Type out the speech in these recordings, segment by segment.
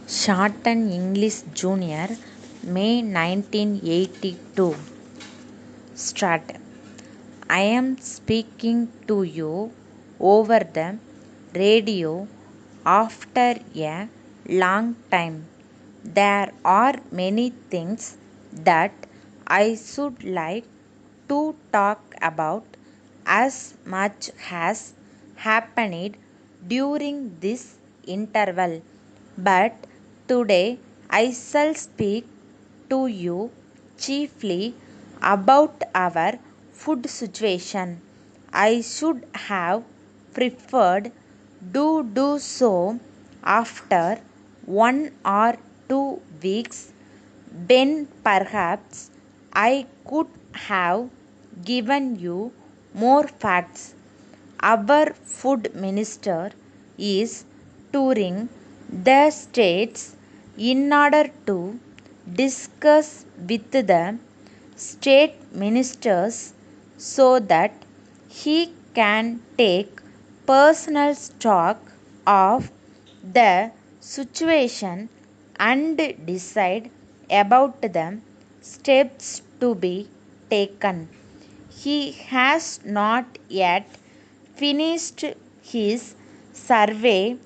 Shorten English Junior, May 1982. Start. I am speaking to you over the radio after a long time. There are many things that I should like to talk about as much has happened during this interval. But today I shall speak to you chiefly about our food situation. I should have preferred do so after 1 or 2 weeks when perhaps I could have given you more facts. Our food minister is touring the states in order to discuss with the state ministers so that he can take personal stock of the situation and decide about the steps to be taken. He has not yet finished his survey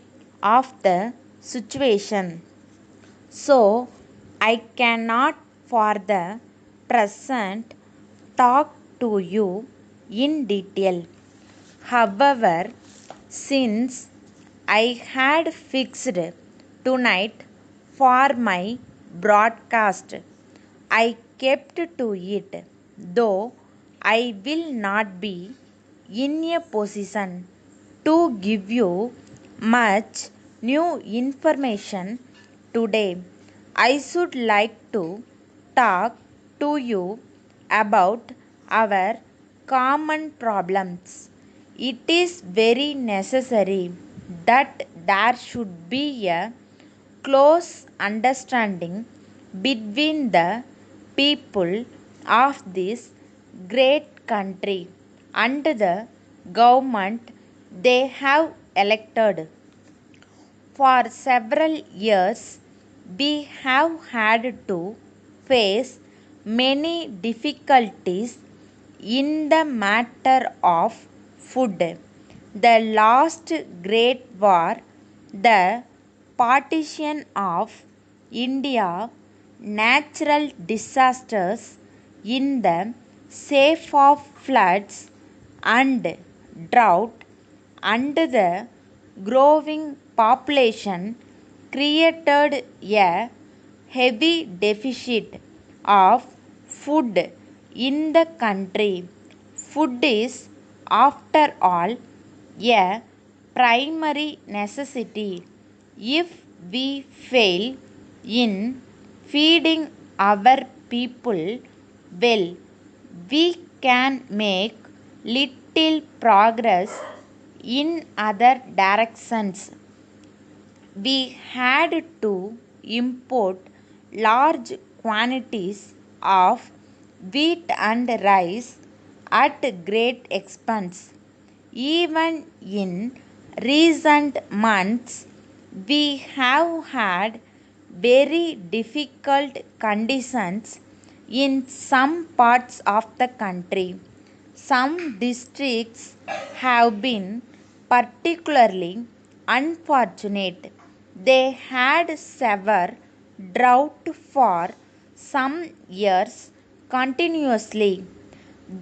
of the situation, so I cannot for the present talk to you in detail. However, since I had fixed tonight for my broadcast, I kept to it, though I will not be in a position to give you much new information today. I should like to talk to you about our common problems. It is very necessary that there should be a close understanding between the people of this great country and the government they have elected. For several years, we have had to face many difficulties in the matter of food. The last great war, the partition of India, natural disasters in the shape of floods and drought, and the growing population created a heavy deficit of food in the country. Food is, after all, a primary necessity. If we fail in feeding our people well, we can make little progress in other directions. We had to import large quantities of wheat and rice at great expense. Even in recent months, we have had very difficult conditions in some parts of the country. Some districts have been particularly unfortunate. They had severe drought for some years continuously.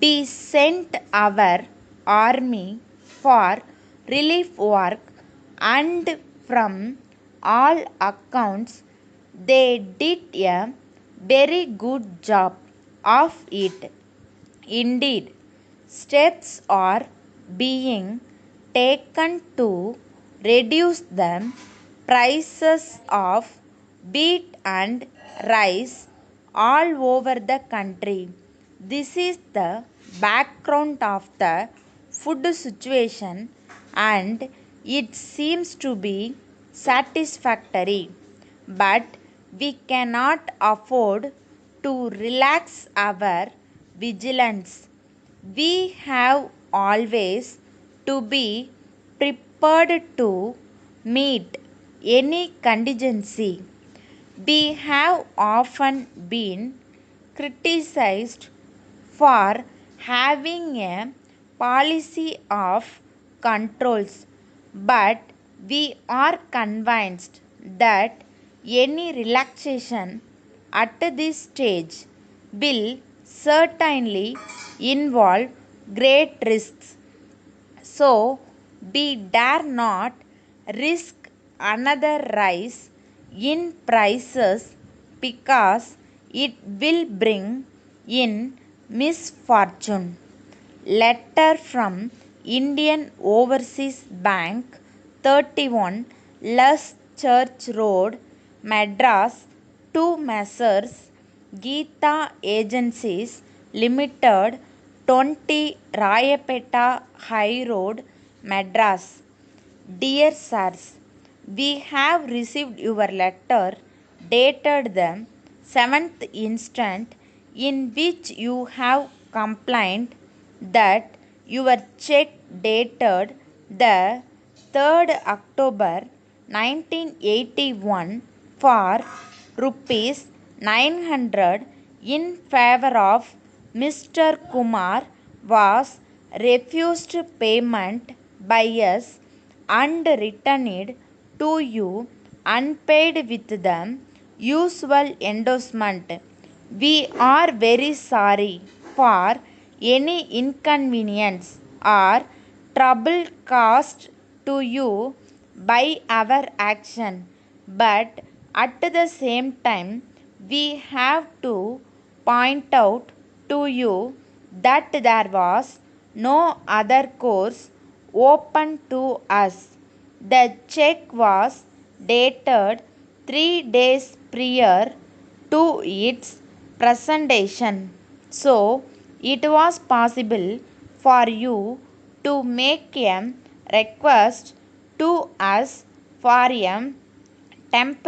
We sent our army for relief work, and from all accounts, they did a very good job of it. Indeed, steps are being taken to reduce the prices of wheat and rice all over the country. This is the background of the food situation, and it seems to be satisfactory. But we cannot afford to relax our vigilance. We have always to be prepared to meet any contingency. We have often been criticized for having a policy of controls, but we are convinced that any relaxation at this stage will certainly involve great risks. So, we dare not risk another rise in prices because it will bring in misfortune. Letter from Indian Overseas Bank, 31 Lus Church Road, Madras, to Messrs. Geeta Agencies Limited, 20 Rayapeta High Road, Madras. Dear Sirs, we have received your letter dated the 7th instant, in which you have complained that your check dated the 3rd October 1981 for rupees 900 in favor of Mr. Kumar was refused payment by us and returned to you unpaid with the usual endorsement. We are very sorry for any inconvenience or trouble caused to you by our action, but at the same time, we have to point out to you that there was no other course open to us. The check was dated 3 days prior to its presentation, so it was possible for you to make a request to us for a temporary